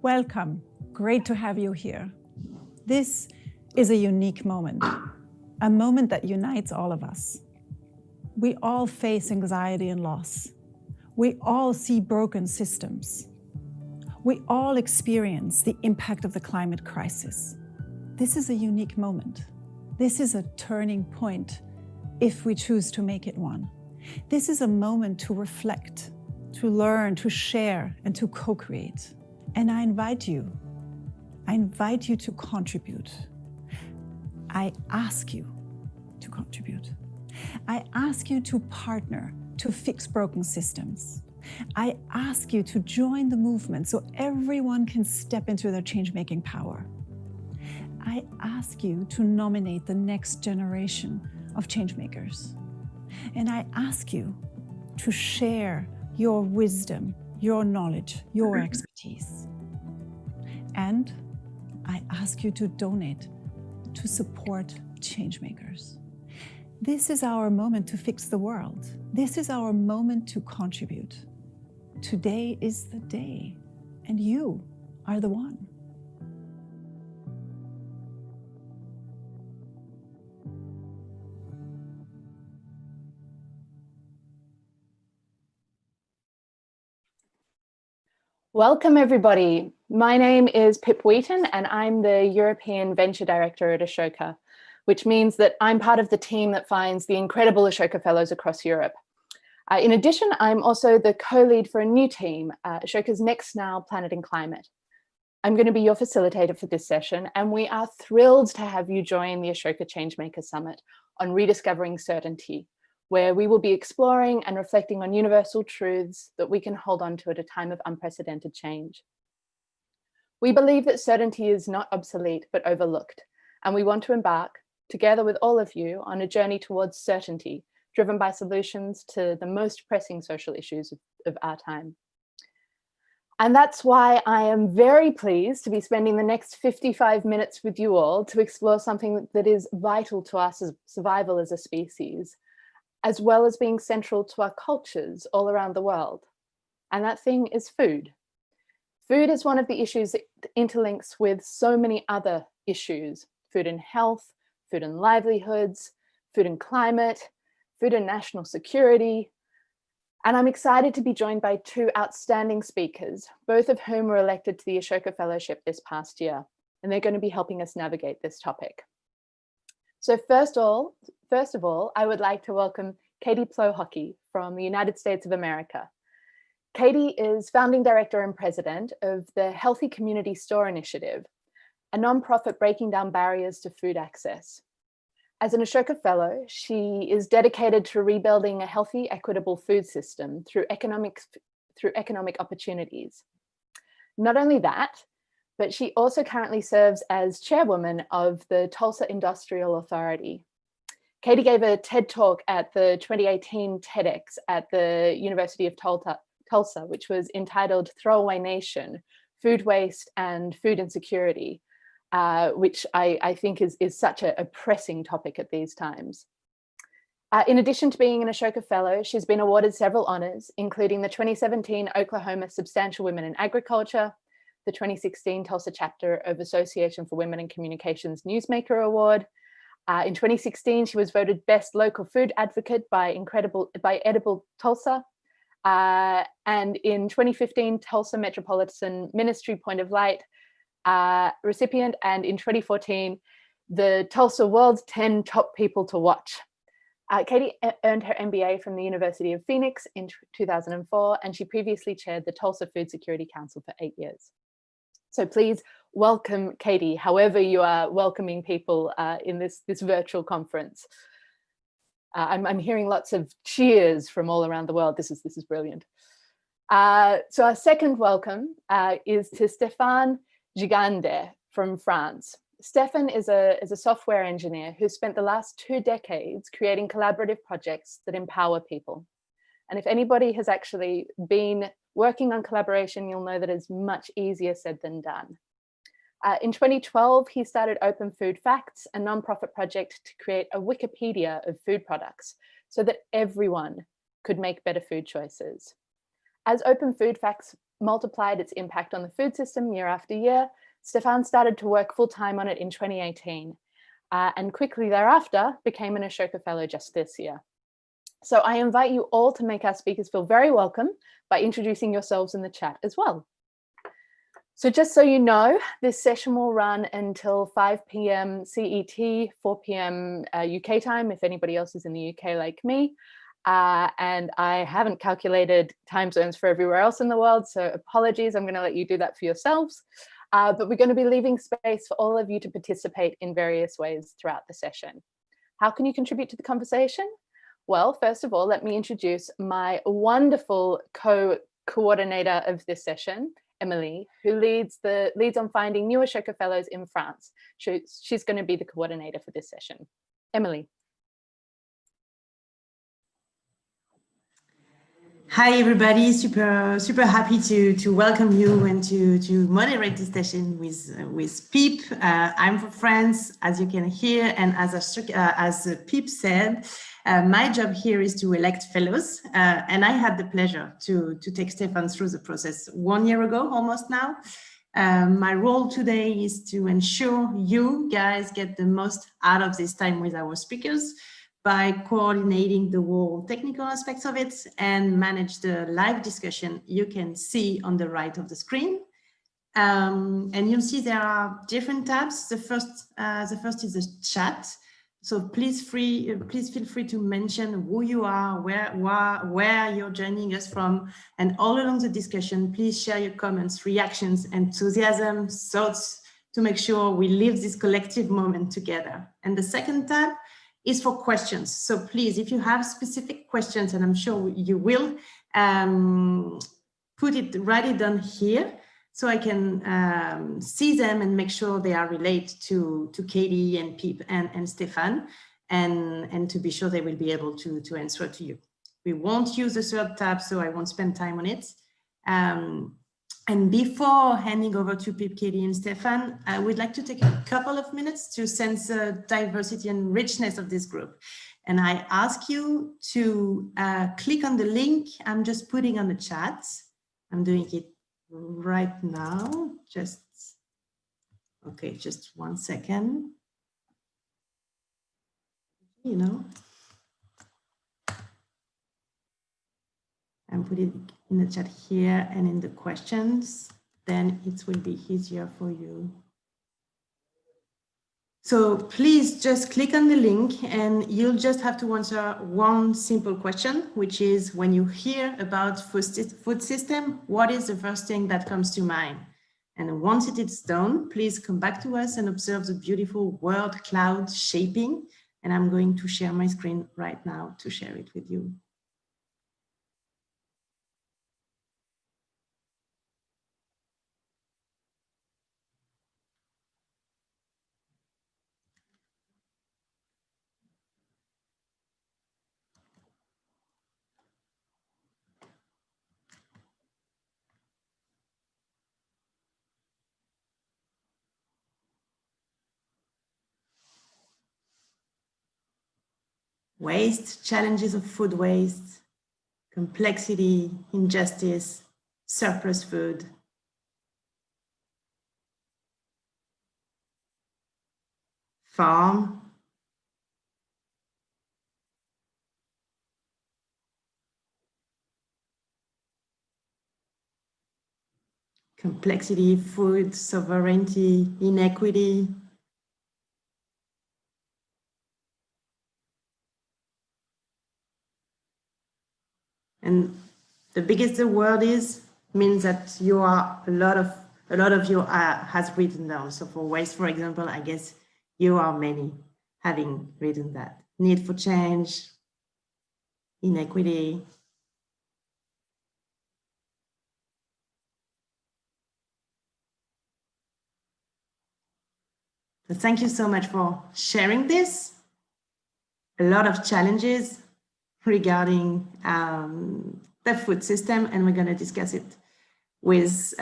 Welcome. Great to have you here. This is a unique moment, a moment that unites all of us. We all face anxiety and loss. We all see broken systems. We all experience the impact of the climate crisis. This is a unique moment. This is a turning point if we choose to make it one. This is a moment to reflect, to learn, to share, and to co-create. And I invite you to contribute. I ask you to contribute. I ask you to partner to fix broken systems. I ask you to join the movement so everyone can step into their change-making power. I ask you to nominate the next generation of changemakers. And I ask you to share your wisdom, your knowledge, your expertise. And I ask you to donate to support changemakers. This is our moment to fix the world. This is our moment to contribute. Today is the day, and you are the one. Welcome, everybody. My name is Pip Wheaton, and I'm the European Venture Director at Ashoka, which means that I'm part of the team that finds the incredible Ashoka Fellows across Europe. In addition, I'm also the co-lead for a new team, Ashoka's Next Now Planet and Climate. I'm going to be your facilitator for this session, and we are thrilled to have you join the Ashoka Changemaker Summit on rediscovering certainty, where we will be exploring and reflecting on universal truths that we can hold on to at a time of unprecedented change. We believe that certainty is not obsolete, but overlooked, and we want to embark, together with all of you, on a journey towards certainty, driven by solutions to the most pressing social issues of our time. And that's why I am very pleased to be spending the next 55 minutes with you all to explore something that is vital to our survival as a species, as well as being central to our cultures all around the world. And that thing is food. Food is one of the issues that interlinks with so many other issues: food and health, food and livelihoods, food and climate, food and national security. And I'm excited to be joined by two outstanding speakers, both of whom were elected to the Ashoka Fellowship this past year, and they're going to be helping us navigate this topic. So first of all, I would like to welcome Katie Plohocky from the United States of America. Katie is founding director and president of the Healthy Community Store Initiative, a nonprofit breaking down barriers to food access. As an Ashoka Fellow, she is dedicated to rebuilding a healthy, equitable food system through economic opportunities. Not only that, but she also currently serves as chairwoman of the Tulsa Industrial Authority. Katie gave a TED Talk at the 2018 TEDx at the University of Tulsa, which was entitled Throwaway Nation, Food Waste and Food Insecurity, which I think is such a pressing topic at these times. In addition to being an Ashoka Fellow, she's been awarded several honors, including the 2017 Oklahoma Substantial Women in Agriculture, the 2016 Tulsa Chapter of Association for Women in Communications Newsmaker Award. In 2016, she was voted Best Local Food Advocate by Edible Tulsa. And in 2015, Tulsa Metropolitan Ministry Point of Light recipient, and in 2014, the Tulsa World's 10 Top People to Watch. Katie earned her MBA from the University of Phoenix in 2004, and she previously chaired the Tulsa Food Security Council for 8 years. So please welcome Katie, however you are welcoming people in this virtual conference. I'm hearing lots of cheers from all around the world. This is brilliant. So our second welcome is to Stefan Gigande from France. Stefan is a software engineer who spent the last 2 decades creating collaborative projects that empower people. And if anybody has actually been working on collaboration, you'll know that it's much easier said than done. In 2012, he started Open Food Facts, a nonprofit project to create a Wikipedia of food products so that everyone could make better food choices. As Open Food Facts multiplied its impact on the food system year after year, Stefan started to work full-time on it in 2018, and quickly thereafter became an Ashoka Fellow just this year. So I invite you all to make our speakers feel very welcome by introducing yourselves in the chat as well. So just so you know, this session will run until 5 p.m. CET, 4 p.m. UK time, if anybody else is in the UK like me. And I haven't calculated time zones for everywhere else in the world, so apologies, I'm going to let you do that for yourselves. But we're going to be leaving space for all of you to participate in various ways throughout the session. How can you contribute to the conversation? Well, first of all, let me introduce my wonderful co-coordinator of this session, Emily, who leads on finding new Ashoka Fellows in France. She's going to be the coordinator for this session. Emily. Hi everybody, super happy to welcome you and to moderate this session with Pip. I'm from France, as you can hear, and as Pip said, my job here is to elect fellows, and I had the pleasure to take Stefan through the process 1 year ago, almost now. My role today is to ensure you guys get the most out of this time with our speakers, by coordinating the whole technical aspects of it and manage the live discussion you can see on the right of the screen. And you'll see there are different tabs. The first is the chat. So please feel free to mention who you are, where you're joining us from, and all along the discussion, please share your comments, reactions, enthusiasm, thoughts to make sure we live this collective moment together. And the second tab is for questions. So please, if you have specific questions, and I'm sure you will, write it down here so I can see them and make sure they are related to Katie and Pip and Stefan, and to be sure they will be able to answer to you. We won't use the third tab, so I won't spend time on it. And before handing over to Pip, Katie, and Stefan, I would like to take a couple of minutes to sense the diversity and richness of this group. And I ask you to click on the link I'm just putting on the chat. I'm doing it right now. Just 1 second. You know. And put it in the chat here and in the questions, then it will be easier for you. So please just click on the link and you'll just have to answer one simple question, which is, when you hear about food system, what is the first thing that comes to mind? And once it is done, please come back to us and observe the beautiful word cloud shaping. And I'm going to share my screen right now to share it with you. Waste, challenges of food waste, complexity, injustice, surplus food. Farm. Complexity, food, sovereignty, inequity. And the biggest the word is, means that you are a lot of you has written down. So for waste, for example, I guess you are many having written that. Need for change, inequity. So thank you so much for sharing this. A lot of challenges regarding the food system, and we're going to discuss it with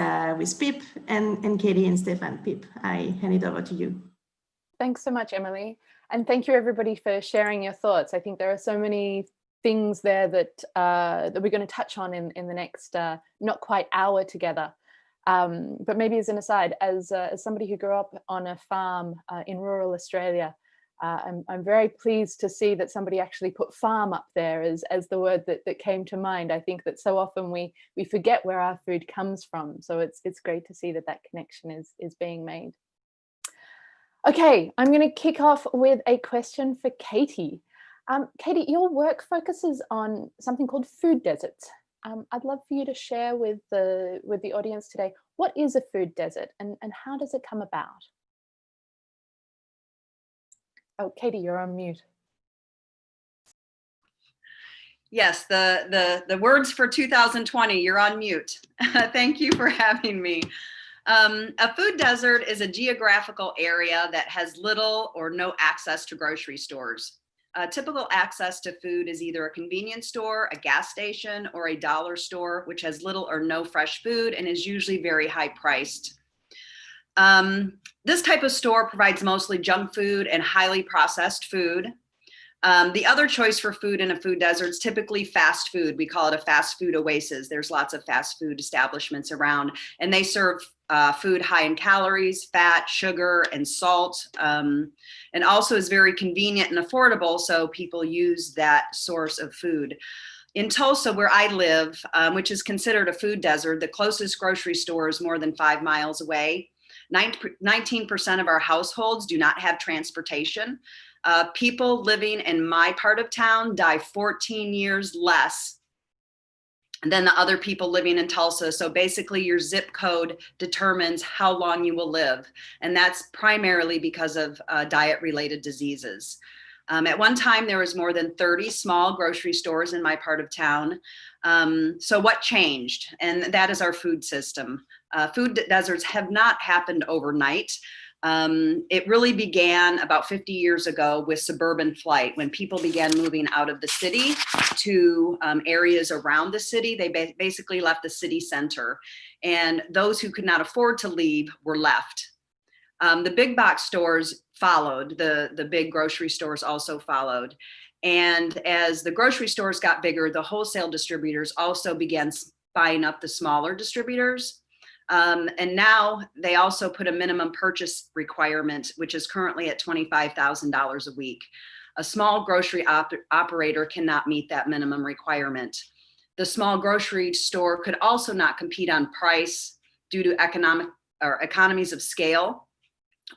Pip and Katie and Stefan. Pip, I hand it over to you. Thanks so much, Emily. And thank you everybody for sharing your thoughts. I think there are so many things there that that we're going to touch on in the next not quite hour together. But maybe as an aside, as somebody who grew up on a farm in rural Australia, I'm very pleased to see that somebody actually put farm up there as the word that came to mind. I think that so often we forget where our food comes from. So it's great to see that connection is being made. Okay, I'm going to kick off with a question for Katie. Katie, your work focuses on something called food deserts. I'd love for you to share with the audience today, what is a food desert and how does it come about? Oh, Katie, you're on mute. Yes, the words for 2020, you're on mute. Thank you for having me. A food desert is a geographical area that has little or no access to grocery stores. Typical access to food is either a convenience store, a gas station, or a dollar store, which has little or no fresh food and is usually very high priced. This type of store provides mostly junk food and highly processed food. The other choice for food in a food desert is typically fast food. We call it a fast food oasis. There's lots of fast food establishments around, and they serve food high in calories, fat, sugar, and salt, and also is very convenient and affordable, so people use that source of food. In Tulsa, where I live, which is considered a food desert, the closest grocery store is more than 5 miles away. 19% of our households do not have transportation. People living in my part of town die 14 years less than the other people living in Tulsa. So basically your zip code determines how long you will live. And that's primarily because of diet-related diseases. At one time, there was more than 30 small grocery stores in my part of town. So what changed? And that is our food system. Food deserts have not happened overnight. It really began about 50 years ago with suburban flight. When people began moving out of the city to areas around the city, they basically left the city center. And those who could not afford to leave were left. The big box stores followed, the big grocery stores also followed. And as the grocery stores got bigger, the wholesale distributors also began buying up the smaller distributors. And now they also put a minimum purchase requirement, which is currently at $25,000 a week. A small grocery operator cannot meet that minimum requirement. The small grocery store could also not compete on price due to economies of scale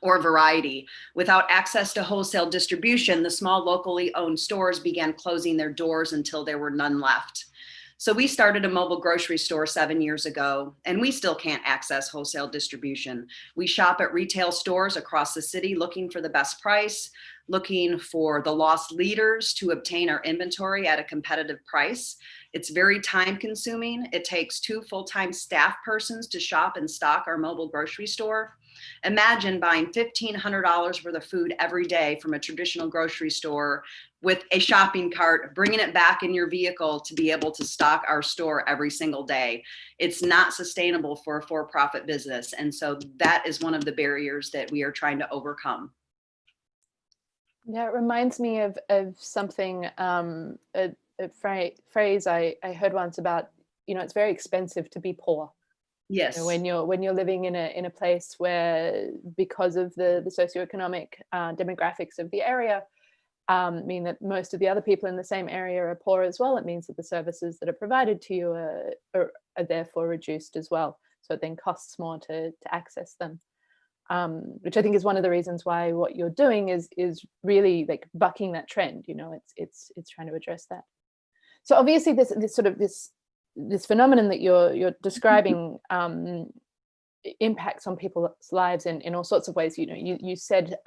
or variety. Without access to wholesale distribution, the small locally owned stores began closing their doors until there were none left. So we started a mobile grocery store 7 years ago, and we still can't access wholesale distribution. We shop at retail stores across the city looking for the best price, looking for the lost leaders to obtain our inventory at a competitive price. It's very time consuming. It takes 2 full-time staff persons to shop and stock our mobile grocery store. Imagine buying $1,500 worth of food every day from a traditional grocery store with a shopping cart, bringing it back in your vehicle to be able to stock our store every single day. It's not sustainable for a for-profit business. And so that is one of the barriers that we are trying to overcome. Yeah, it reminds me of something, a phrase I heard once about, it's very expensive to be poor. Yes. When you're living in a place where, because of the socioeconomic demographics of the area, mean that most of the other people in the same area are poor as well, it means that the services that are provided to you are therefore reduced as well. So it then costs more to access them, which I think is one of the reasons why what you're doing is really like bucking that trend. It's trying to address that. So obviously this phenomenon that you're describing impacts on people's lives in all sorts of ways. You said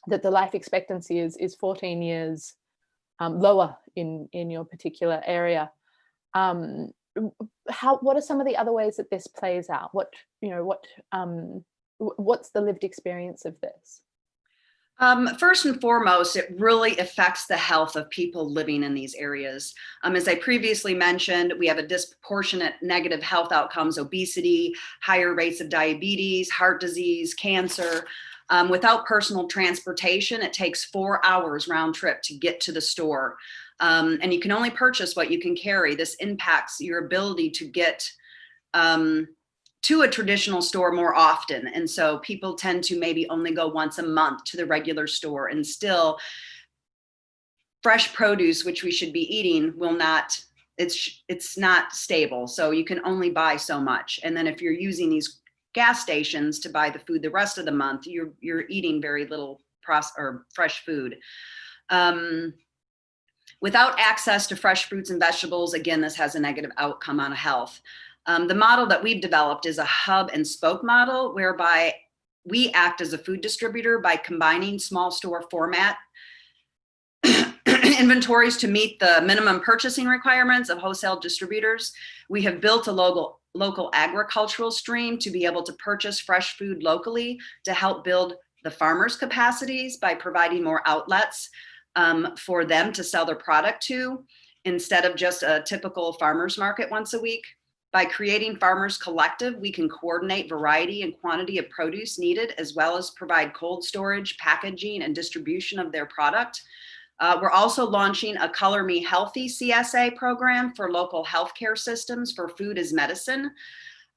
that the life expectancy is 14 years lower in your particular area. What are some of the other ways that this plays out? What's the lived experience of this? First and foremost, it really affects the health of people living in these areas. As I previously mentioned, we have a disproportionate negative health outcomes: obesity, higher rates of diabetes, heart disease, cancer. Without personal transportation, it takes 4 hours round trip to get to the store. And you can only purchase what you can carry. This impacts your ability to get to a traditional store more often. And so people tend to maybe only go once a month to the regular store, and still fresh produce, which we should be eating, will not, it's not stable. So you can only buy so much. And then if you're using these gas stations to buy the food the rest of the month, you're eating very little fresh food. Without access to fresh fruits and vegetables, again, this has a negative outcome on health. The model that we've developed is a hub and spoke model, whereby we act as a food distributor by combining small store format inventories to meet the minimum purchasing requirements of wholesale distributors. We have built a local agricultural stream to be able to purchase fresh food locally, to help build the farmers' capacities by providing more outlets for them to sell their product to, instead of just a typical farmers market once a week. By creating Farmers Collective, we can coordinate variety and quantity of produce needed, as well as provide cold storage, packaging, and distribution of their product. We're also launching a Color Me Healthy CSA program for local healthcare systems for food as medicine.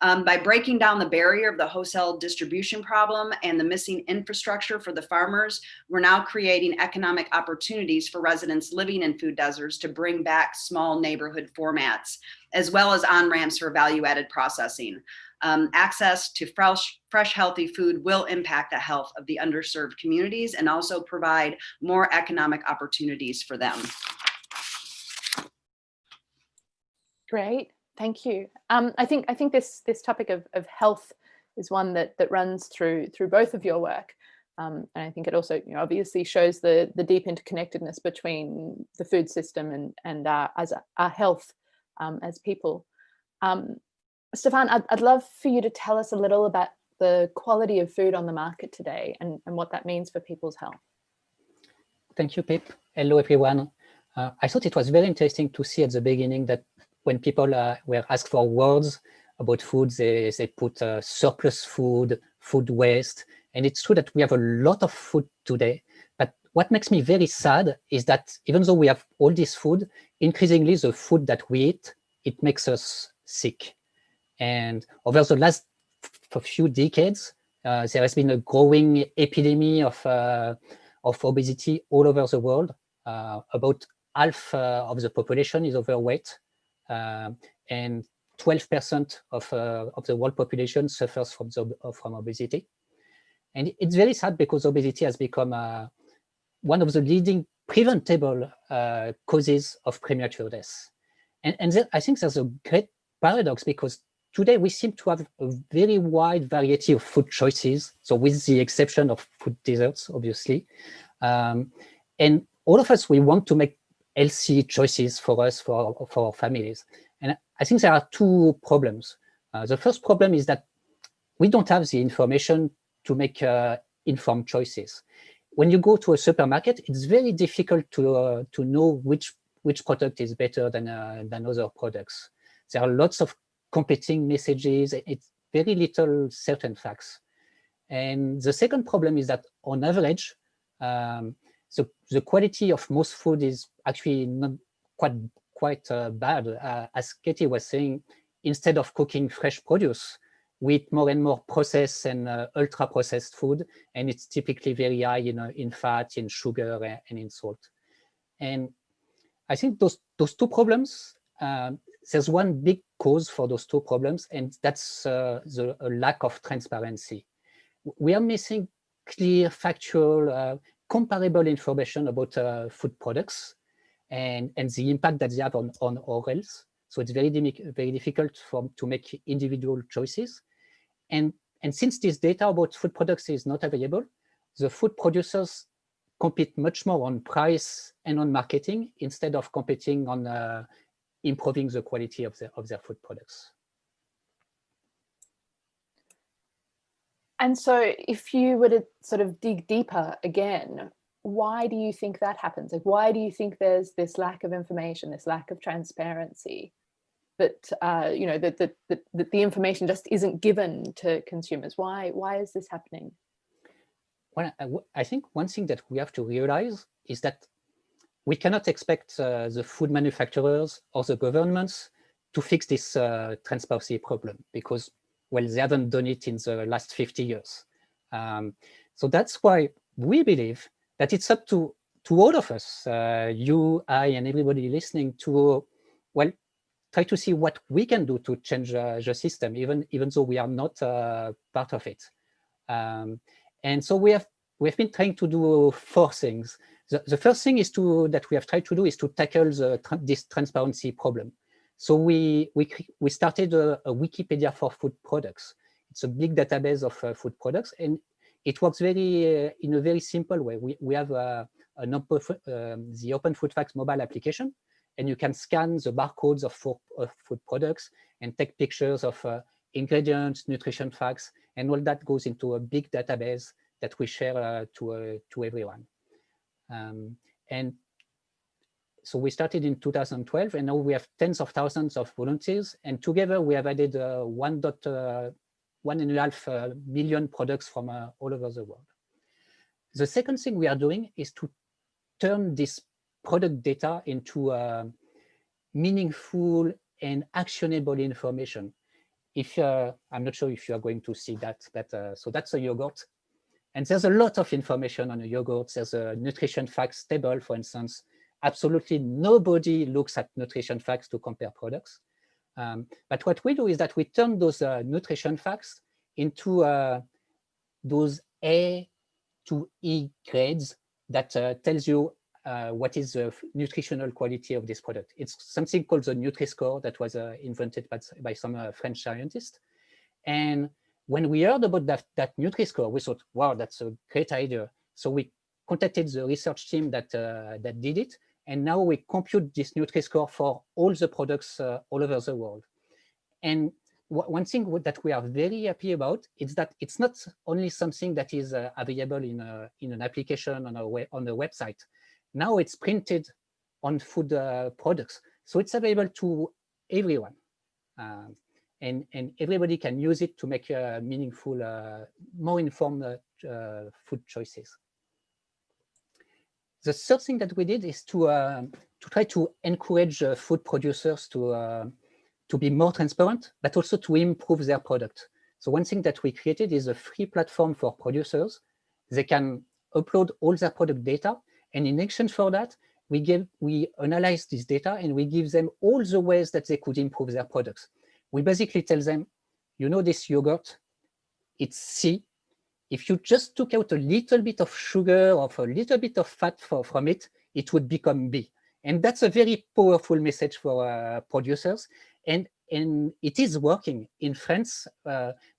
By breaking down the barrier of the wholesale distribution problem and the missing infrastructure for the farmers, we're now creating economic opportunities for residents living in food deserts to bring back small neighborhood formats, as well as on-ramps for value-added processing. Access to fresh, healthy food will impact the health of the underserved communities and also provide more economic opportunities for them. Great. Thank you. I think this topic of health is one that runs through both of your work, and I think it also obviously shows the deep interconnectedness between the food system and our health as people. Stefan, I'd love for you to tell us a little about the quality of food on the market today and what that means for people's health. Thank you, Pip. Hello, everyone. I thought it was very interesting to see at the beginning that when people were asked for words about food, they put surplus food, food waste. And it's true that we have a lot of food today. But what makes me very sad is that even though we have all this food, increasingly the food that we eat, it makes us sick. And over the last few decades, there has been a growing epidemic of obesity all over the world. About half of the population is overweight. And 12% of the world population suffers from obesity. And it's very sad because obesity has become one of the leading preventable causes of premature death. And then I think there's a great paradox, because today we seem to have a very wide variety of food choices, so with the exception of food deserts, obviously. And all of us, we want to make healthy choices for us, for our families. And I think there are two problems. The first problem is that we don't have the information to make informed choices. When you go to a supermarket, it's very difficult to know which product is better than other products. There are lots of competing messages. It's very little certain facts. And the second problem is that on average, the quality of most food is actually not quite bad. As Katie was saying, instead of cooking fresh produce, we eat more and more processed and ultra-processed food, and it's typically very high in fat, in sugar, and in salt. And I think those two problems, there's one big cause for those two problems, and that's the lack of transparency. We are missing clear, factual, comparable information about food products and the impact that they have on our health. So it's very difficult to make individual choices. And since this data about food products is not available, the food producers compete much more on price and on marketing instead of competing on improving the quality of their food products. And so if you were to sort of dig deeper again, why do you think that happens? Like, why do you think there's this lack of information, this lack of transparency, that that the information just isn't given to consumers? Why is this happening? Well, I think one thing that we have to realize is that we cannot expect the food manufacturers or the governments to fix this transparency problem because, well, they haven't done it in the last 50 years. So that's why we believe that it's up to all of us, you, I, and everybody listening to, well, try to see what we can do to change the system, even though we are not part of it. And so we've been trying to do 4 things. The first thing that we have tried to do is to tackle this transparency problem. So we started a Wikipedia for food products. It's a big database of food products, and it works in a very simple way. We have the Open Food Facts mobile application, and you can scan the barcodes of food products and take pictures of ingredients, nutrition facts, and all that goes into a big database that we share to everyone. And so we started in 2012, and now we have tens of thousands of volunteers, and together we have added 1.5 million products from all over the world. The second thing we are doing is to turn this product data into meaningful and actionable information. I'm not sure if you are going to see that, but so that's a yogurt. And there's a lot of information on a yogurt. There's a nutrition facts table, for instance. Absolutely nobody looks at nutrition facts to compare products. But what we do is that we turn those nutrition facts into those A to E grades that tells you what is the nutritional quality of this product. It's something called the Nutri-Score that was invented by some French scientists. And when we heard about that Nutri-Score, we thought, wow, that's a great idea. So we contacted the research team that did it. And now we compute this Nutri-Score for all the products all over the world. And one thing that we are very happy about is that it's not only something that is available in an application on a website. Now it's printed on food products. So it's available to everyone. And everybody can use it to make meaningful, more informed food choices. The third thing that we did is to try to encourage food producers to be more transparent, but also to improve their product. So one thing that we created is a free platform for producers. They can upload all their product data, and in exchange for that, we analyze this data and we give them all the ways that they could improve their products. We basically tell them, you know, this yogurt, it's C. If you just took out a little bit of sugar or a little bit of fat from it, it would become B. And that's a very powerful message for producers. And it is working. In France,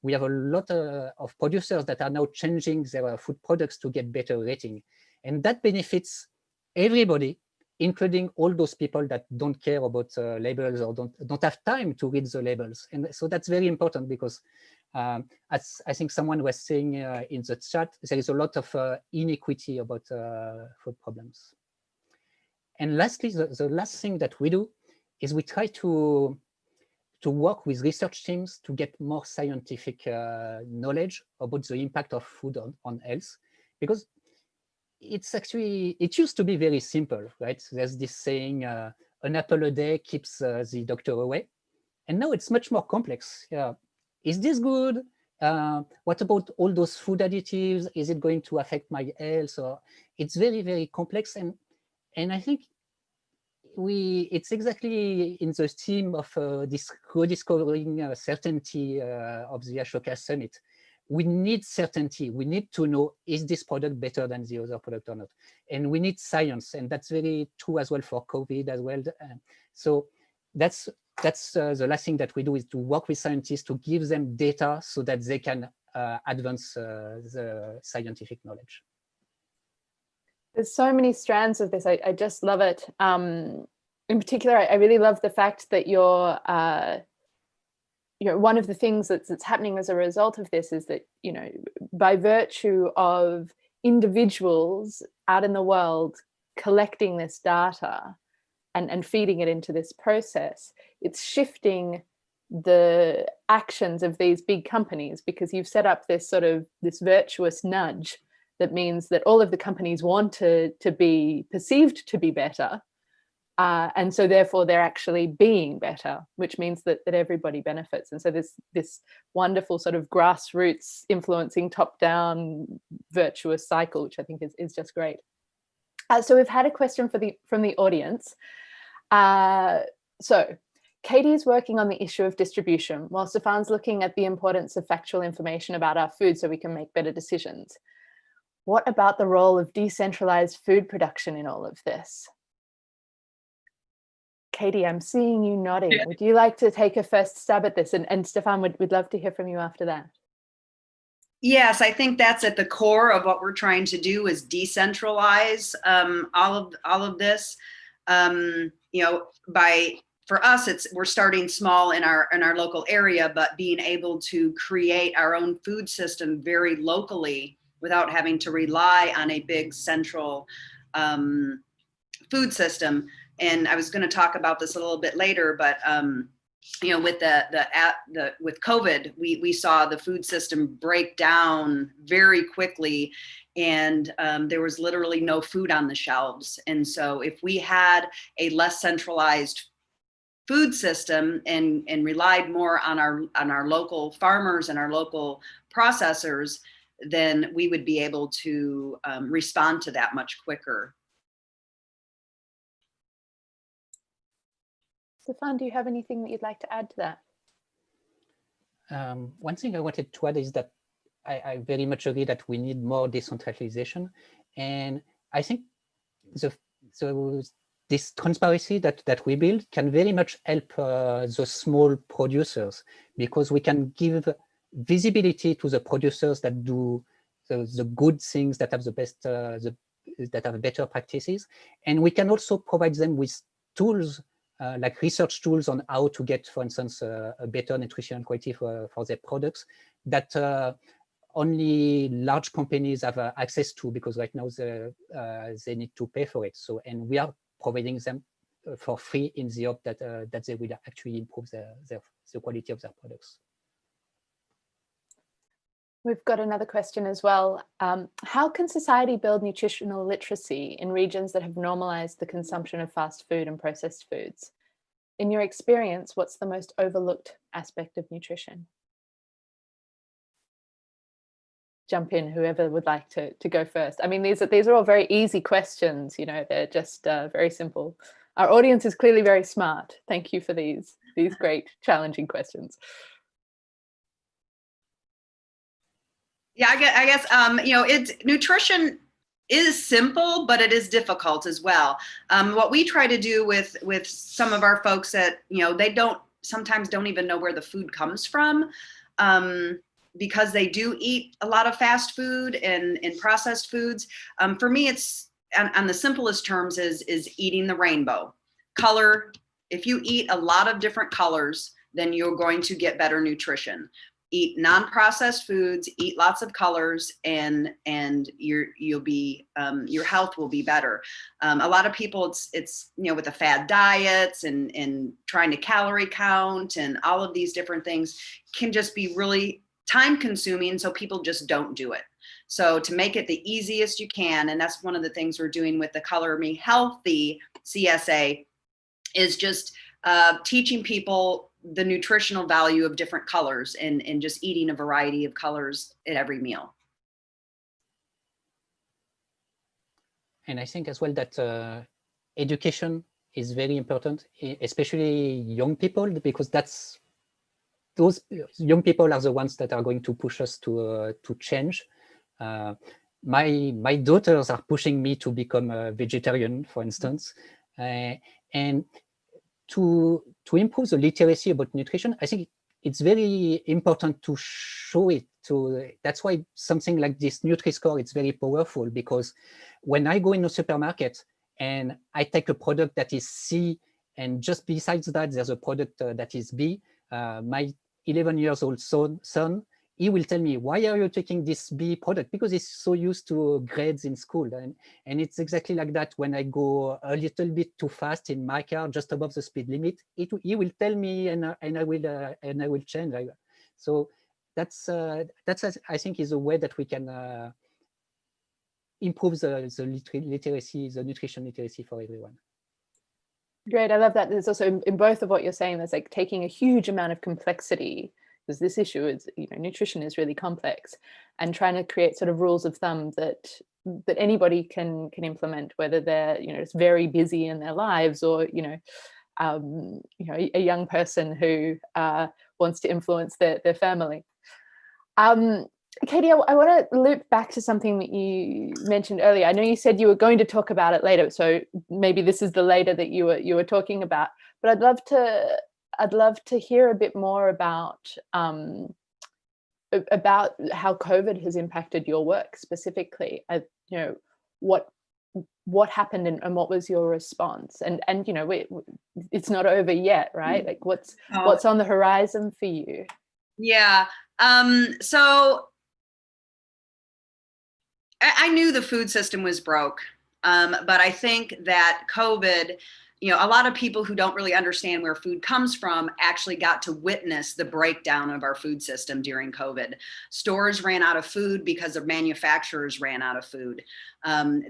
we have a lot of producers that are now changing their food products to get better rating. And that benefits everybody, including all those people that don't care about labels or don't have time to read the labels. And so that's very important because as I think someone was saying in the chat, there is a lot of inequity about food problems. And lastly, the last thing that we do is we try to work with research teams to get more scientific knowledge about the impact of food on health, because it used to be very simple, right? There's this saying, an apple a day keeps the doctor away. And now it's much more complex. Yeah. Is this good? What about all those food additives? Is it going to affect my health? Or it's very, very complex. And I think it's exactly in the theme of this rediscovering certainty of the Ashoka Summit. We need certainty. We need to know, is this product better than the other product or not? And we need science, and that's very true as well for COVID as well. So that's the last thing that we do, is to work with scientists to give them data so that they can advance the scientific knowledge. There's so many strands of this. I just love it. In particular, I really love the fact that you're one of the things that's happening as a result of this is that, by virtue of individuals out in the world collecting this data and feeding it into this process, it's shifting the actions of these big companies, because you've set up this virtuous nudge that means that all of the companies want to be perceived to be better. And so therefore they're actually being better, which means that everybody benefits. And so this wonderful sort of grassroots influencing top-down virtuous cycle, which I think is just great. So we've had a question from the audience. So Katie is working on the issue of distribution, while Stefan's looking at the importance of factual information about our food so we can make better decisions. What about the role of decentralized food production in all of this? Katie, I'm seeing you nodding. Yeah. Would you like to take a first stab at this? And Stefan, we'd love to hear from you after that. Yes, I think that's at the core of what we're trying to do, is decentralize all of this. For us, we're starting small in our local area, but being able to create our own food system very locally without having to rely on a big central food system. And I was going to talk about this a little bit later, but with COVID, we saw the food system break down very quickly, and there was literally no food on the shelves. And so if we had a less centralized food system and relied more on our local farmers and our local processors, then we would be able to respond to that much quicker. Stefan, do you have anything that you'd like to add to that? One thing I wanted to add is that I very much agree that we need more decentralization. And I think this transparency that we build can very much help the small producers, because we can give visibility to the producers that do the good things, that have the best, that have better practices. And we can also provide them with tools, like research tools on how to get, for instance, a better nutritional quality for their products that only large companies have access to, because right now they need to pay for it. So, and we are providing them for free in the hope that they will actually improve the quality of their products. We've got another question as well. How can society build nutritional literacy in regions that have normalized the consumption of fast food and processed foods? In your experience, what's the most overlooked aspect of nutrition? Jump in, whoever would like to go first. I mean, these are all very easy questions, you know, they're just very simple. Our audience is clearly very smart. Thank you for these great challenging questions. Yeah, I guess nutrition is simple, but it is difficult as well. What we try to do with some of our folks that, they sometimes don't even know where the food comes from, because they do eat a lot of fast food and processed foods. For me, it's on the simplest terms is eating the rainbow. Color, if you eat a lot of different colors, then you're going to get better nutrition. Eat non-processed foods, eat lots of colors, and your health will be better. A lot of people, it's with the fad diets and trying to calorie count and all of these different things can just be really time consuming, so people just don't do it. So to make it the easiest you can, and that's one of the things we're doing with the Color Me Healthy CSA, is just teaching people the nutritional value of different colors and just eating a variety of colors at every meal. And I think as well that education is very important, especially young people, because those young people are the ones that are going to push us to change. My daughters are pushing me to become a vegetarian, for instance, and to improve the literacy about nutrition, I think it's very important to show it. That's why something like this Nutri-Score is very powerful, because when I go in a supermarket and I take a product that is C, and just besides that, there's a product that is B, my 11-year-old son, he will tell me, why are you taking this B product? Because he's so used to grades in school. And it's exactly like that. When I go a little bit too fast in my car, just above the speed limit, he will tell me, and I will change. So that's I think is a way that we can improve the literacy, the nutrition literacy for everyone. Great, I love that. There's also in both of what you're saying, there's like taking a huge amount of complexity, because this issue is, nutrition is really complex, and trying to create sort of rules of thumb that anybody can implement, whether they're it's very busy in their lives, or a young person who wants to influence their family. Katie, I want to loop back to something that you mentioned earlier. I know you said you were going to talk about it later, so maybe this is the later that you were talking about. But I'd love to hear a bit more about how COVID has impacted your work specifically. What happened and what was your response? And it's not over yet, right? Like what's on the horizon for you? Yeah. So I knew the food system was broke, but I think that COVID, a lot of people who don't really understand where food comes from actually got to witness the breakdown of our food system during COVID. Stores ran out of food because the manufacturers ran out of food.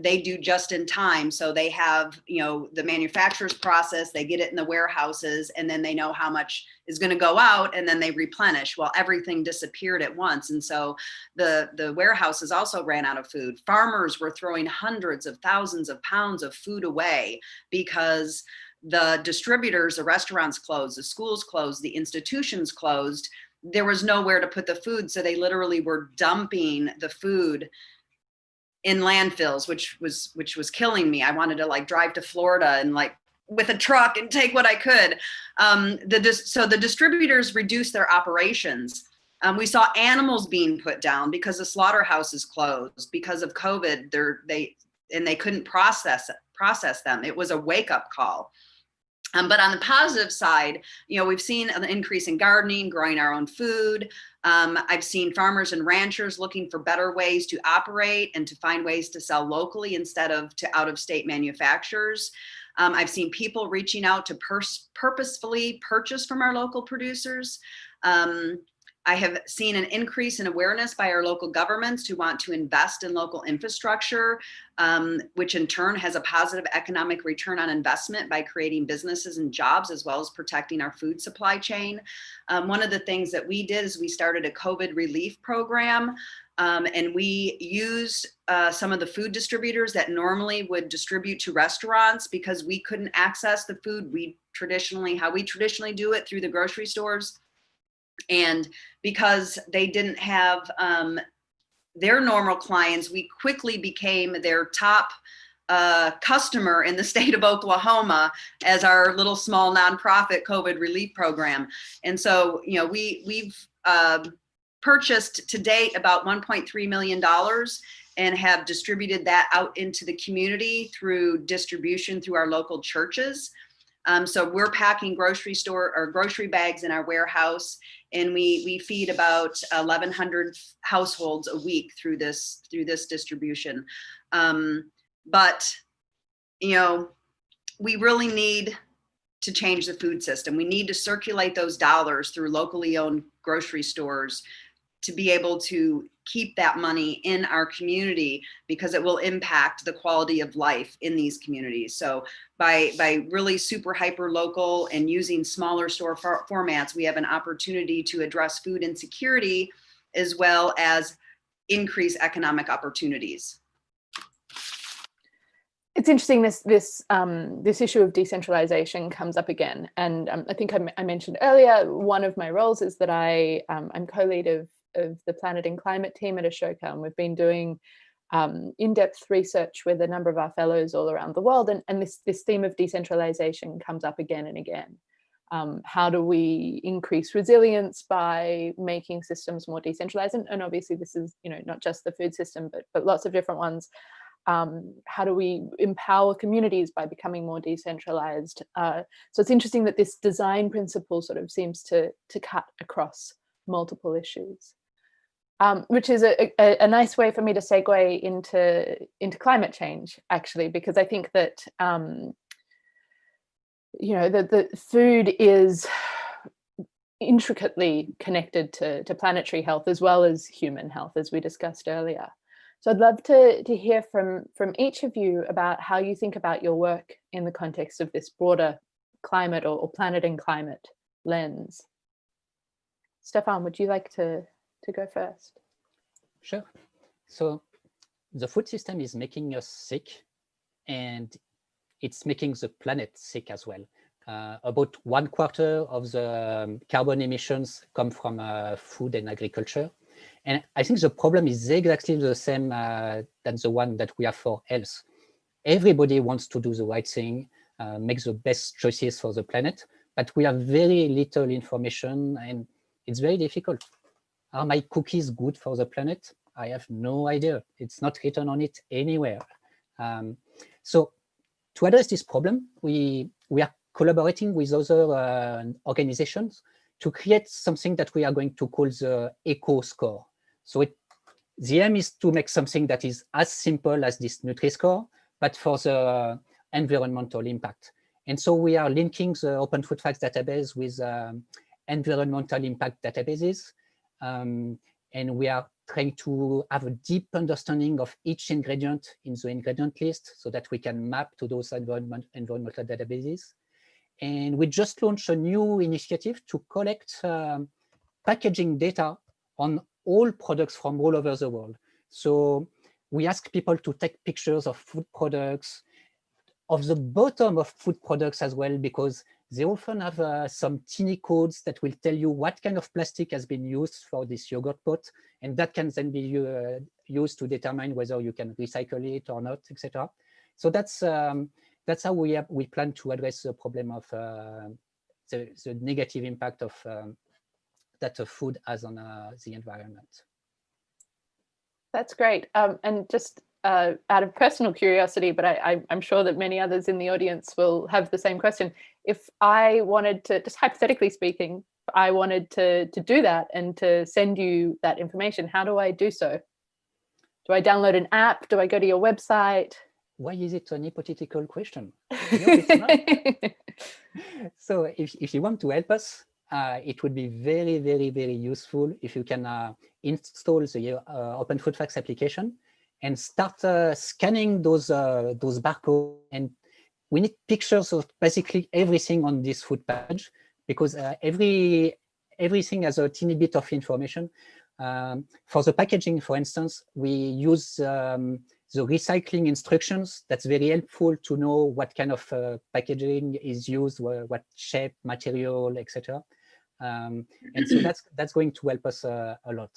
They do just in time. So they have, the manufacturers process, they get it in the warehouses, and then they know how much is going to go out, and then they replenish. Well, everything disappeared at once. And so the warehouses also ran out of food. Farmers were throwing hundreds of thousands of pounds of food away because the distributors, the restaurants closed, the schools closed, the institutions closed. There was nowhere to put the food. So they literally were dumping the food in landfills, which was killing me. I wanted to drive to Florida and with a truck and take what I could. So the distributors reduced their operations. We saw animals being put down because the slaughterhouses closed because of COVID. They couldn't process them. It was a wake-up call. But on the positive side, we've seen an increase in gardening, growing our own food. I've seen farmers and ranchers looking for better ways to operate and to find ways to sell locally instead of to out-of-state manufacturers. I've seen people reaching out to purposefully purchase from our local producers. I have seen an increase in awareness by our local governments who want to invest in local infrastructure, which in turn has a positive economic return on investment by creating businesses and jobs, as well as protecting our food supply chain. One of the things that we did is we started a COVID relief program, and we used some of the food distributors that normally would distribute to restaurants because we couldn't access the food how we traditionally do it through the grocery stores. And because they didn't have their normal clients, we quickly became their top customer in the state of Oklahoma as our little small nonprofit COVID relief program. And so, we've purchased to date about $1.3 million and have distributed that out into the community through distribution through our local churches. So we're packing grocery bags in our warehouse, and we feed about 1,100 households a week through this distribution. But we really need to change the food system. We need to circulate those dollars through locally owned grocery stores to be able to keep that money in our community, because it will impact the quality of life in these communities. So by really super hyper local and using smaller store formats, we have an opportunity to address food insecurity as well as increase economic opportunities. It's interesting, this issue of decentralization comes up again. And I think I mentioned earlier, one of my roles is that I'm co-lead of the Planet and Climate team at Ashoka, and we've been doing in-depth research with a number of our fellows all around the world, and this theme of decentralization comes up again and again. How do we increase resilience by making systems more decentralized? And obviously this is not just the food system, but lots of different ones. How do we empower communities by becoming more decentralized? So it's interesting that this design principle sort of seems to cut across multiple issues. Which is a nice way for me to segue into climate change, actually, because I think that the food is intricately connected to planetary health as well as human health, as we discussed earlier. So I'd love to hear from each of you about how you think about your work in the context of this broader climate or planet and climate lens. Stefan, would you like to go first? Sure. So the food system is making us sick, and it's making the planet sick as well. About 1/4 of the carbon emissions come from food and agriculture. And I think the problem is exactly the same than the one that we have for health. Everybody wants to do the right thing, make the best choices for the planet, but we have very little information and it's very difficult. Are my cookies good for the planet? I have no idea. It's not written on it anywhere. So to address this problem, we are collaborating with other organizations to create something that we are going to call the Eco Score. So the aim is to make something that is as simple as this Nutri-Score, but for the environmental impact. And so we are linking the Open Food Facts database with environmental impact databases. And we are trying to have a deep understanding of each ingredient in the ingredient list so that we can map to those environmental databases. And we just launched a new initiative to collect packaging data on all products from all over the world. So we ask people to take pictures of food products, of the bottom of food products as well, because they often have some teeny codes that will tell you what kind of plastic has been used for this yogurt pot, and that can then be used to determine whether you can recycle it or not, etc. So that's how we plan to address the problem of the negative impact of that food has on the environment. That's great. And just out of personal curiosity, but I'm sure that many others in the audience will have the same question. If I wanted to, just hypothetically speaking, I wanted to do that and to send you that information, how do I do so? Do I download an app? Do I go to your website? Why is it an hypothetical question? No, it's not. So if you want to help us, it would be very, very, very useful if you can install the Open Food Facts application and start scanning those barcodes. And we need pictures of basically everything on this food package, because everything has a teeny bit of information. For the packaging, for instance, we use the recycling instructions. That's very helpful to know what kind of packaging is used, what shape, material, etc. And so that's going to help us a lot.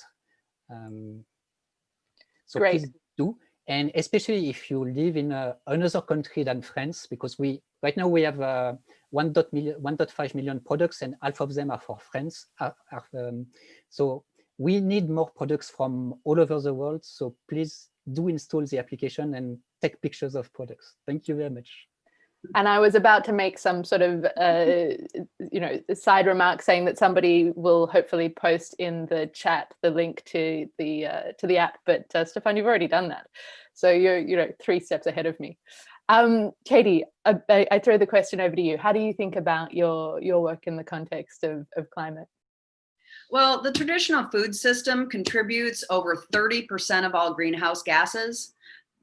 So Great. Please do, and especially if you live in another country than France, because right now we have 1.5 million products, and half of them are for France. So we need more products from all over the world. So please do install the application and take pictures of products. Thank you very much. And I was about to make some sort of, side remark saying that somebody will hopefully post in the chat the link to the app. But Stefan, you've already done that, so you're 3 steps ahead of me. Katie, I throw the question over to you. How do you think about your work in the context of climate? Well, the traditional food system contributes over 30% of all greenhouse gases.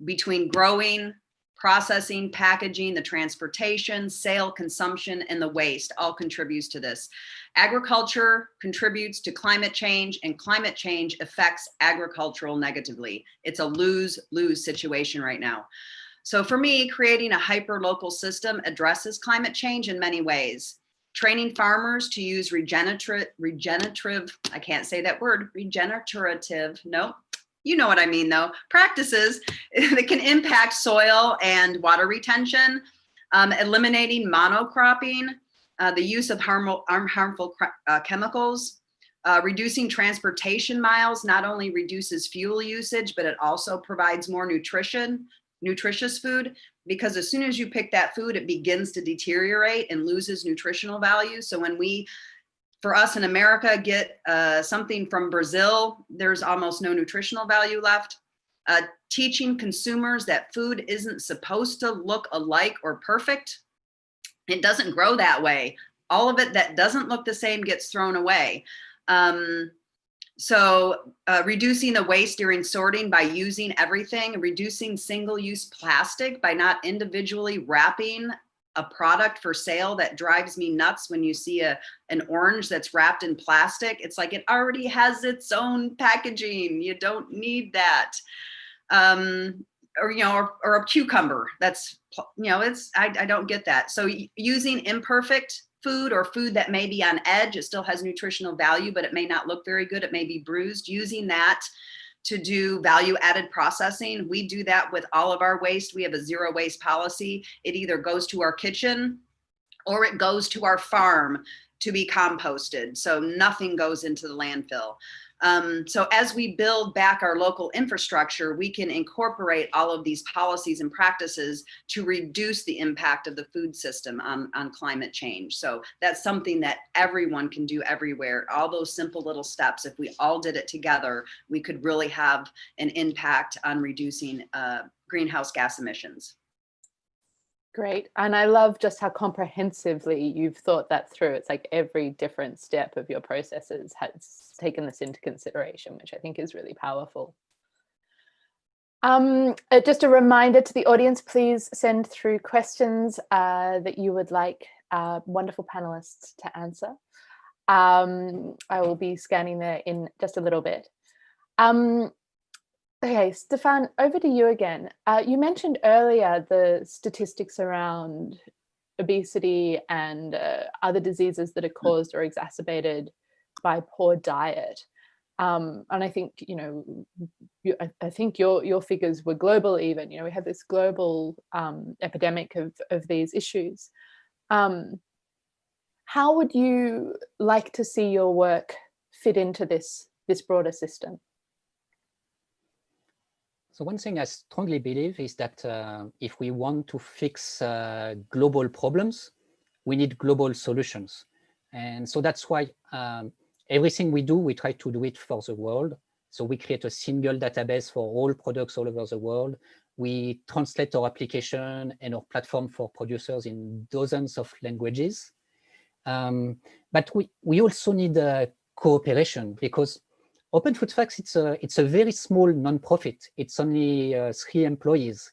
Between growing, processing, packaging, the transportation, sale, consumption, and the waste all contributes to this. Agriculture contributes to climate change, and climate change affects agricultural negatively. It's a lose-lose situation right now. So for me, creating a hyper-local system addresses climate change in many ways. Training farmers to use regenerative, I can't say that word, regenerative, no, you know what I mean though, practices that can impact soil and water retention, eliminating monocropping, the use of harmful chemicals, reducing transportation miles not only reduces fuel usage, but it also provides more nutritious food, because as soon as you pick that food, it begins to deteriorate and loses nutritional value. So when for us in America, get something from Brazil, there's almost no nutritional value left. Teaching consumers that food isn't supposed to look alike or perfect. It doesn't grow that way. All of it that doesn't look the same gets thrown away. So reducing the waste during sorting by using everything, reducing single-use plastic by not individually wrapping a product for sale. That drives me nuts when you see an orange that's wrapped in plastic. It's like it already has its own packaging. You don't need that. Or, you know, or a cucumber that's, you know, I don't get that. So using imperfect food or food that may be on edge, it still has nutritional value, but it may not look very good. It may be bruised. Using that to do value added processing. We do that with all of our waste. We have a zero waste policy. It either goes to our kitchen or it goes to our farm to be composted. So nothing goes into the landfill. So as we build back our local infrastructure, we can incorporate all of these policies and practices to reduce the impact of the food system on climate change. So that's something that everyone can do everywhere. All those simple little steps, if we all did it together, we could really have an impact on reducing greenhouse gas emissions. Great. And I love just how comprehensively you've thought that through. It's like every different step of your processes has taken this into consideration, which I think is really powerful. Just a reminder to the audience, please send through questions that you would like wonderful panelists to answer. I will be scanning there in just a little bit. Okay, Stefan, over to you again. You mentioned earlier the statistics around obesity and other diseases that are caused or exacerbated by poor diet. And I think, you know, I think your figures were global even. You know, we have this global epidemic of these issues. How would you like to see your work fit into this broader system? So one thing I strongly believe is that if we want to fix global problems, we need global solutions. And so that's why everything we do, we try to do it for the world. So we create a single database for all products all over the world. We translate our application and our platform for producers in dozens of languages. But we also need cooperation, because Open Food Facts, it's a very small nonprofit. It's only 3 employees.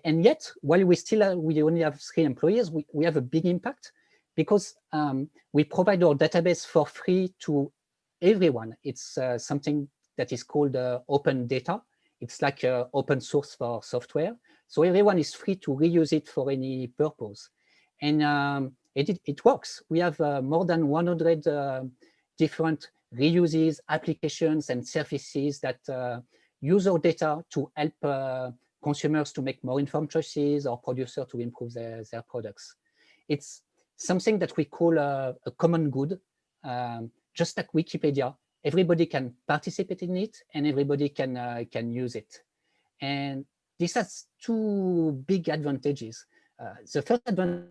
And yet, while we only have 3 employees, we have a big impact, because we provide our database for free to everyone. It's something that is called open data. It's like open source for software. So everyone is free to reuse it for any purpose. And it works. We have more than 100 different reuses, applications, and services that use our data to help consumers to make more informed choices, or producers to improve their products. It's something that we call a common good, just like Wikipedia. Everybody can participate in it, and everybody can use it. And this has 2 big advantages. The first advantage,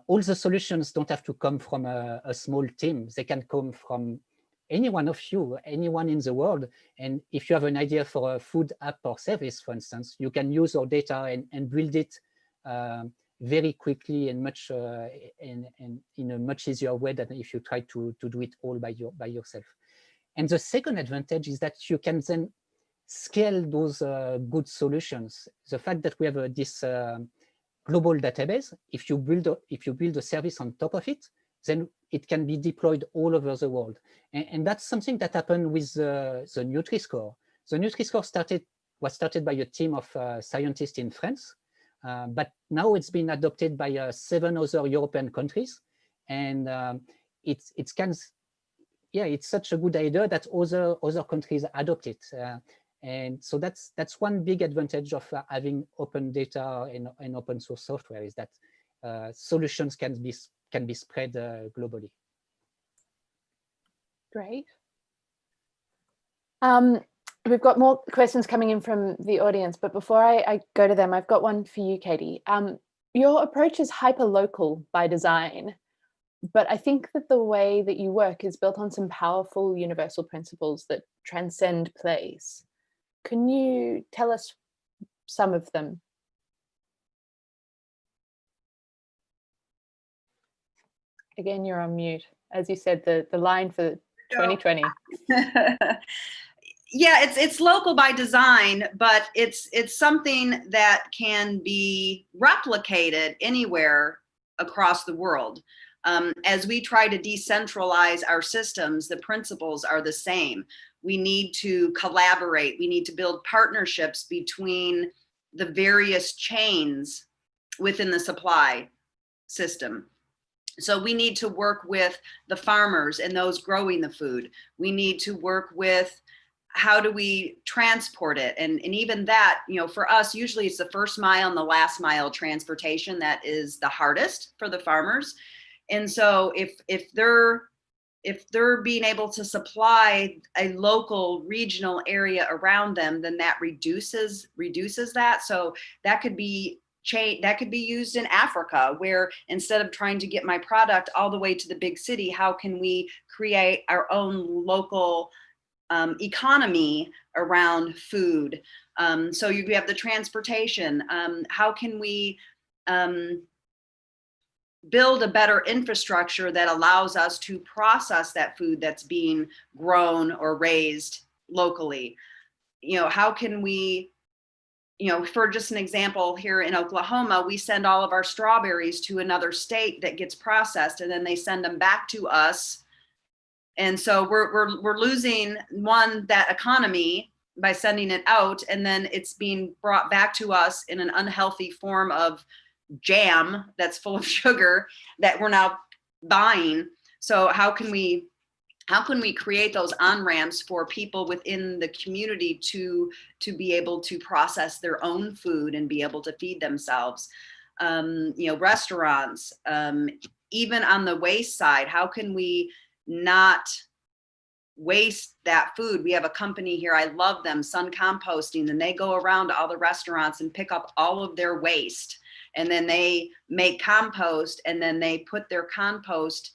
all the solutions don't have to come from a small team. They can come from any one of you, anyone in the world. And if you have an idea for a food app or service, for instance, you can use our data and build it very quickly and much in a much easier way than if you try to do it all by yourself. And the second advantage is that you can then scale those good solutions. The fact that we have this global database, if you build a service on top of it, then it can be deployed all over the world. And that's something that happened with the Nutri-Score. The Nutri-Score was started by a team of scientists in France, but now it's been adopted by 7 other European countries. And it's such a good idea that other countries adopt it. And so that's one big advantage of having open data and open source software, is that solutions can be spread globally. Great. We've got more questions coming in from the audience, but before I go to them, I've got one for you, Katie. Your approach is hyper-local by design, but I think that the way that you work is built on some powerful universal principles that transcend place. Can you tell us some of them? Again, you're on mute. As you said, the line for 2020. Yeah, it's local by design, but it's something that can be replicated anywhere across the world. As we try to decentralize our systems, the principles are the same. We need to collaborate. We need to build partnerships between the various chains within the supply system. So we need to work with the farmers and those growing the food. We need to work with how do we transport it? And even that, for us, usually it's the first mile and the last mile transportation that is the hardest for the farmers. And so if they're being able to supply a local regional area around them, then that reduces that. So that could be used in Africa, where instead of trying to get my product all the way to the big city, how can we create our own local economy around food? So you have the transportation. How can we build a better infrastructure that allows us to process that food that's being grown or raised locally? How can we, for just an example, here in Oklahoma, we send all of our strawberries to another state that gets processed, and then they send them back to us. And so we're losing that economy by sending it out, and then it's being brought back to us in an unhealthy form of jam that's full of sugar that we're now buying. So how can we create those on-ramps for people within the community to be able to process their own food and be able to feed themselves? Restaurants, even on the waste side, how can we not waste that food? We have a company here, I love them, Sun Composting, and they go around to all the restaurants and pick up all of their waste, and then they make compost, and then they put their compost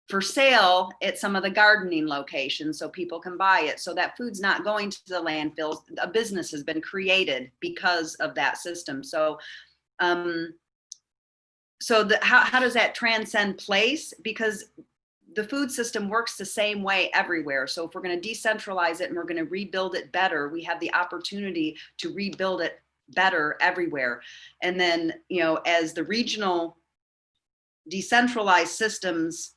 for sale at some of the gardening locations so people can buy it. So that food's not going to the landfills. A business has been created because of that system. So how does that transcend place? Because the food system works the same way everywhere. So if we're going to decentralize it and we're going to rebuild it better, we have the opportunity to rebuild it better everywhere. And then, as the regional decentralized systems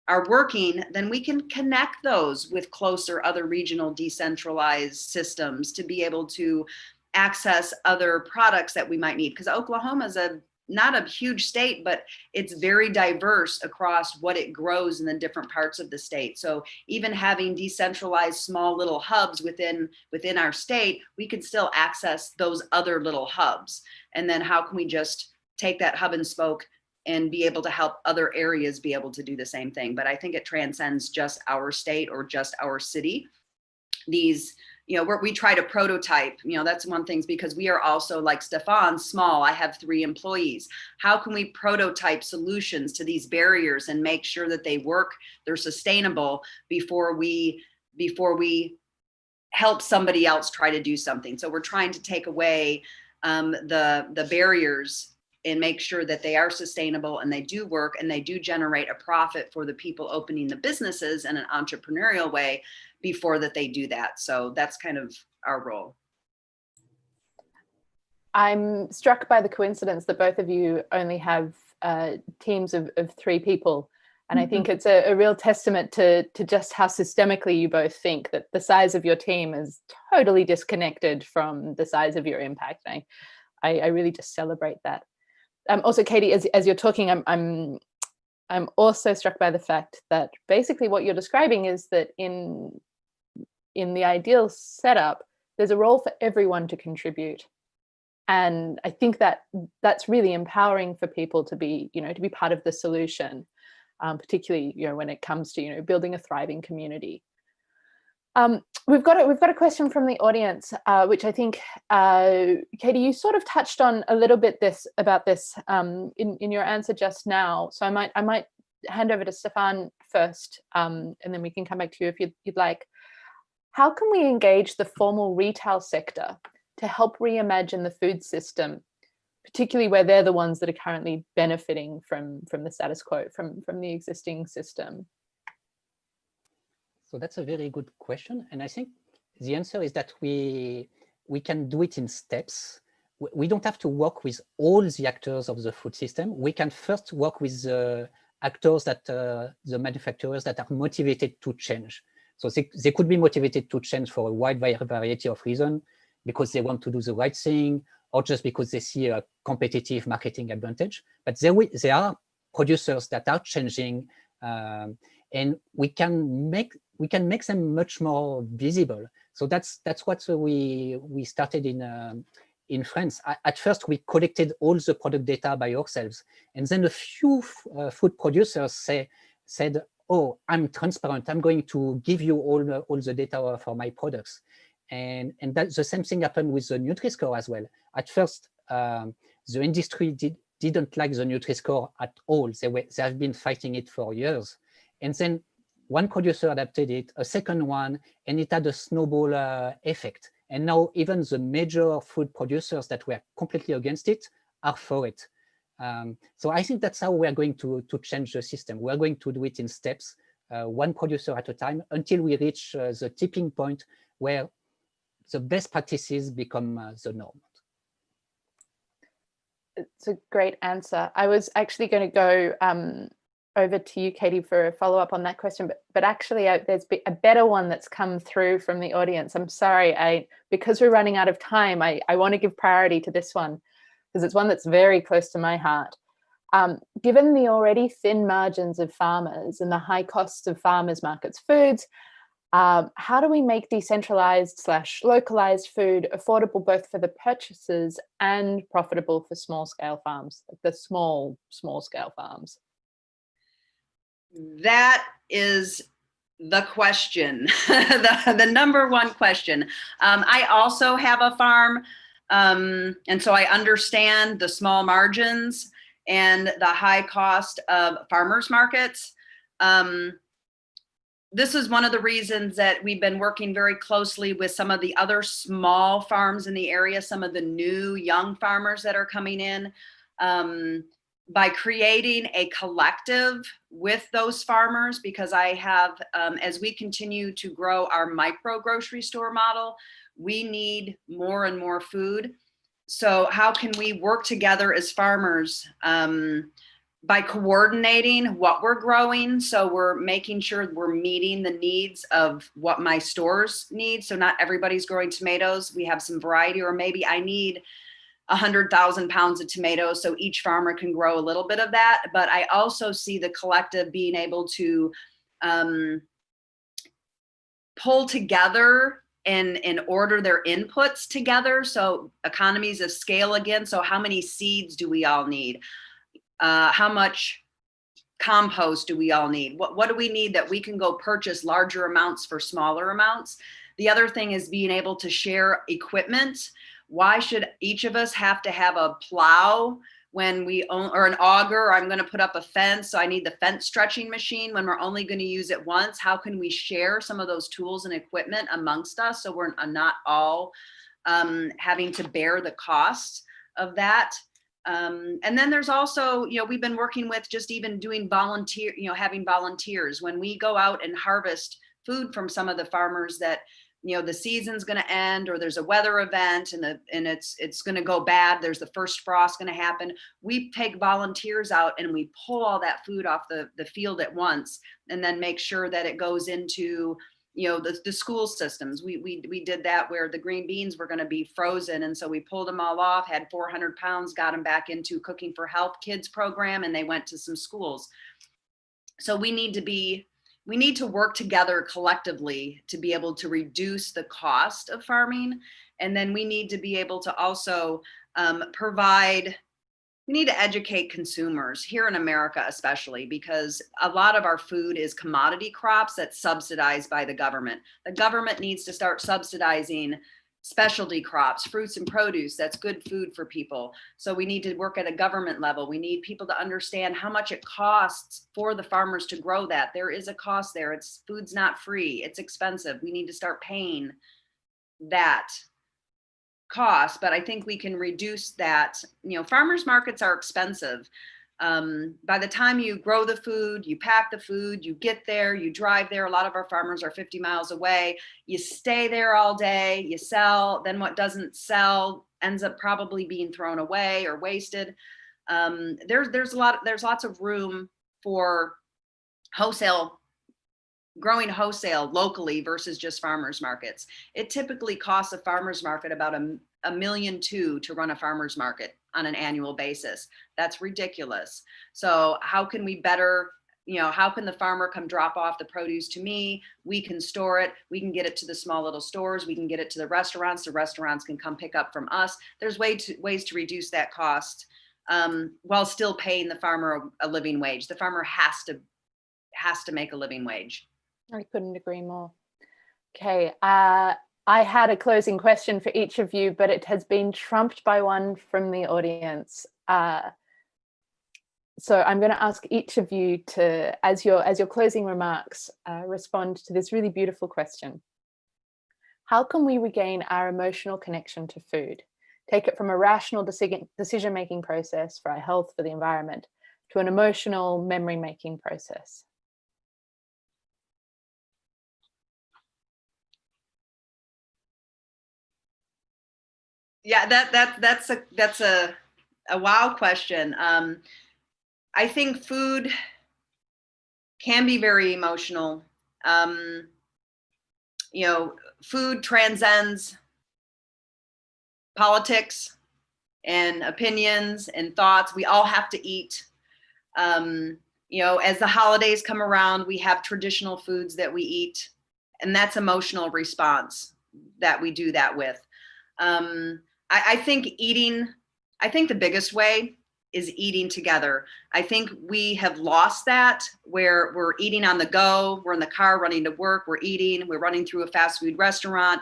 are working, then we can connect those with closer other regional decentralized systems to be able to access other products that we might need. Because Oklahoma is not a huge state, but it's very diverse across what it grows in the different parts of the state. So even having decentralized small little hubs within our state, we can still access those other little hubs. And then how can we just take that hub and spoke and be able to help other areas be able to do the same thing? But I think it transcends just our state or just our city. These, we try to prototype, that's one thing, because we are also, like Stefan, small. I have 3 employees. How can we prototype solutions to these barriers and make sure that they work, they're sustainable before we help somebody else try to do something? So we're trying to take away the barriers and make sure that they are sustainable and they do work and they do generate a profit for the people opening the businesses in an entrepreneurial way before that they do that. So that's kind of our role. I'm struck by the coincidence that both of you only have teams of 3 people. And I think it's a real testament to just how systemically you both think, that the size of your team is totally disconnected from the size of your impact. I really just celebrate that. Also, Katie, as you're talking, I'm also struck by the fact that basically what you're describing is that in the ideal setup, there's a role for everyone to contribute. And I think that that's really empowering for people to be part of the solution, particularly, when it comes to, building a thriving community. We've got a question from the audience, which I think, Katie, you sort of touched on a little bit about this in your answer just now. So I might hand over to Stefan first, and then we can come back to you if you'd like. How can we engage the formal retail sector to help reimagine the food system, particularly where they're the ones that are currently benefiting from the status quo, from the existing system? So that's a very good question. And I think the answer is that we can do it in steps. We don't have to work with all the actors of the food system. We can first work with the actors that the manufacturers that are motivated to change. So they could be motivated to change for a wide variety of reasons, because they want to do the right thing, or just because they see a competitive marketing advantage. But there are producers that are changing, and we can make them much more visible. So that's what we started in France. At first, we collected all the product data by ourselves, and then a few food producers said, "Oh, I'm transparent. I'm going to give you all the data for my products." And that the same thing happened with the Nutri-Score as well. At first, the industry didn't like the Nutri-Score at all. They have been fighting it for years. And then one producer adapted it, a second one, and it had a snowball effect. And now even the major food producers that were completely against it are for it. So I think that's how we're going to change the system. We're going to do it in steps, one producer at a time, until we reach the tipping point where the best practices become the norm. It's a great answer. I was actually going to go over to you, Katie, for a follow-up on that question, but actually there's a better one that's come through from the audience. I'm sorry, because we're running out of time, I want to give priority to this one, because it's one that's very close to my heart. Given the already thin margins of farmers and the high costs of farmers' markets foods, how do we make decentralized/localized food affordable both for the purchasers and profitable for small-scale farms, like the small-scale farms? That is the question, the number one question. I also have a farm, and so I understand the small margins and the high cost of farmers markets. This is one of the reasons that we've been working very closely with some of the other small farms in the area, some of the new young farmers that are coming in, by creating a collective with those farmers, because I have, as we continue to grow our micro grocery store model, we need more and more food. So how can we work together as farmers by coordinating what we're growing? So we're making sure we're meeting the needs of what my stores need. So not everybody's growing tomatoes. We have some variety, or maybe I need 100,000 pounds of tomatoes, so each farmer can grow a little bit of that. But I also see the collective being able to pull together and order their inputs together. So economies of scale again. So how many seeds do we all need? How much compost do we all need? What do we need that we can go purchase larger amounts for smaller amounts? The other thing is being able to share equipment. Why should each of us have to have a plow when we own, or an auger, or I'm going to put up a fence, so I need the fence stretching machine when we're only going to use it once? How can we share some of those tools and equipment amongst us so we're not all having to bear the cost of that? And then there's also, we've been working with just even doing volunteer, having volunteers. When we go out and harvest food from some of the farmers that, the season's going to end, or there's a weather event and it's going to go bad, there's the first frost going to happen, we take volunteers out and we pull all that food off the field at once, and then make sure that it goes into the school systems. We did that where the green beans were going to be frozen, and so we pulled them all off, had 400 pounds, got them back into Cooking for Health kids program, and they went to some schools. So we need to work together collectively to be able to reduce the cost of farming. And then we need to be able to also we need to educate consumers here in America, especially because a lot of our food is commodity crops that's subsidized by the government. The government needs to start subsidizing specialty crops, fruits and produce, that's good food for people. So we need to work at a government level. We need people to understand how much it costs for the farmers to grow that. There is a cost there. Food's not free, it's expensive. We need to start paying that cost, but I think we can reduce that. Farmers markets are expensive. By the time you grow the food, you pack the food, you get there, you drive there. A lot of our farmers are 50 miles away. You stay there all day, you sell. Then what doesn't sell ends up probably being thrown away or wasted. There's lots of room for growing wholesale locally versus just farmers markets. It typically costs a farmers market about $1.2 million to run a farmers market on an annual basis. That's ridiculous. So how can we better, how can the farmer come drop off the produce to me? We can store it. We can get it to the small little stores. We can get it to the restaurants. The restaurants can come pick up from us. There's ways to reduce that cost while still paying the farmer a living wage. The farmer has to make a living wage. I couldn't agree more. Okay, I had a closing question for each of you, but it has been trumped by one from the audience. So I'm going to ask each of you to, as your closing remarks, respond to this really beautiful question. How can we regain our emotional connection to food? Take it from a rational decision-making process for our health, for the environment, to an emotional memory-making process. Yeah, that's a wow question. I think food can be very emotional. Food transcends politics and opinions and thoughts. We all have to eat. As the holidays come around, we have traditional foods that we eat, and that's emotional response that we do that with. I think the biggest way is eating together. I think we have lost that, where we're eating on the go, we're in the car running to work, we're running through a fast food restaurant.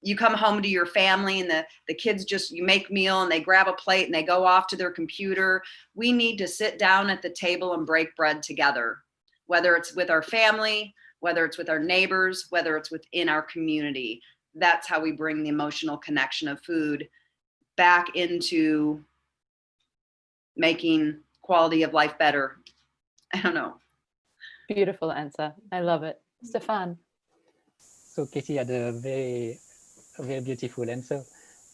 You come home to your family and the kids you make meal and they grab a plate and they go off to their computer. We need to sit down at the table and break bread together, whether it's with our family, whether it's with our neighbors, whether it's within our community. That's how we bring the emotional connection of food back into making quality of life better. I don't know. Beautiful answer. I love it. Stefan. So Katie had a very beautiful answer.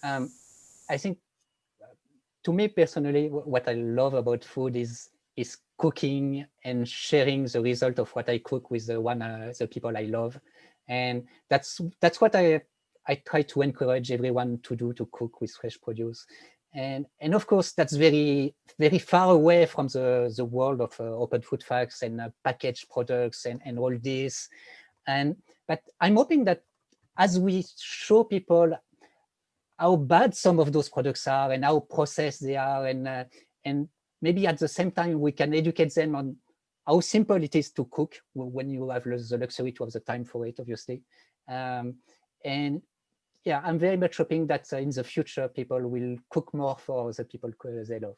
I think, to me personally, what I love about food is cooking and sharing the result of what I cook with the people I love. And that's what I try to encourage everyone to do, to cook with fresh produce. And of course, that's very, very far away from the world of open food facts and packaged products and all this. But I'm hoping that as we show people how bad some of those products are and how processed they are, and maybe at the same time we can educate them on how simple it is to cook when you have the luxury to have the time for it, obviously. And yeah, I'm very much hoping that in the future people will cook more for the people they love.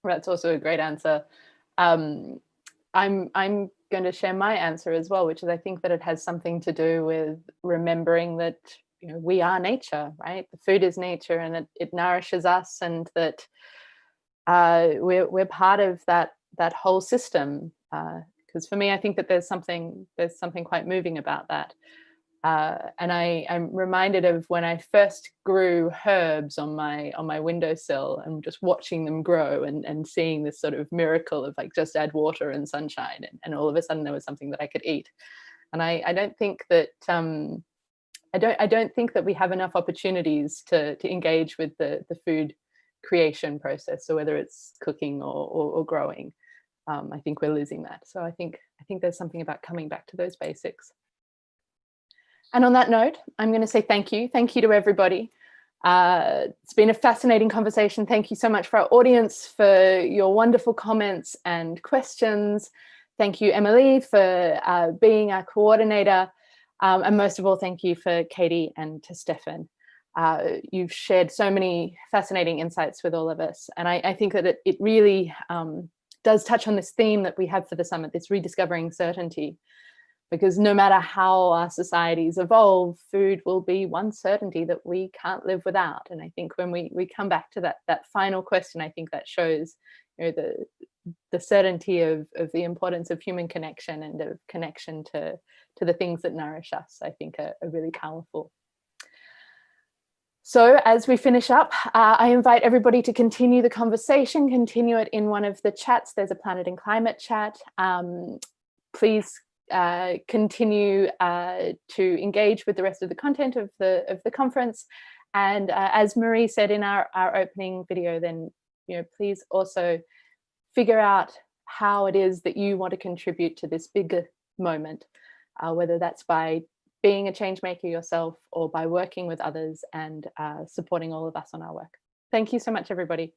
That's also a great answer. I'm going to share my answer as well, which is I think that it has something to do with remembering that we are nature, right? The food is nature, and it nourishes us, and that we're part of that whole system. Because for me, I think that there's something quite moving about that. And I'm reminded of when I first grew herbs on my windowsill and just watching them grow and seeing this sort of miracle of like just add water and sunshine and all of a sudden there was something that I could eat. And I don't think that I don't think that we have enough opportunities to engage with the food creation process. So whether it's cooking or growing, I think we're losing that. So I think there's something about coming back to those basics. And on that note, I'm going to say thank you. Thank you to everybody. It's been a fascinating conversation. Thank you so much for our audience for your wonderful comments and questions. Thank you, Emily, for being our coordinator. And most of all, thank you for Katie and to Stefan. You've shared so many fascinating insights with all of us. And I think that it really does touch on this theme that we have for the summit, this rediscovering certainty. Because no matter how our societies evolve, food will be one certainty that we can't live without. And I think when we come back to that final question, I think that shows, the certainty of the importance of human connection and of connection to the things that nourish us, I think are really powerful. So as we finish up, I invite everybody to continue the conversation, continue it in one of the chats. There's a Planet and Climate chat. Please continue to engage with the rest of the content of the conference. And as Marie said in our opening video, then please also figure out how it is that you want to contribute to this bigger moment, whether that's by being a change maker yourself or by working with others and supporting all of us on our work. Thank you so much, everybody.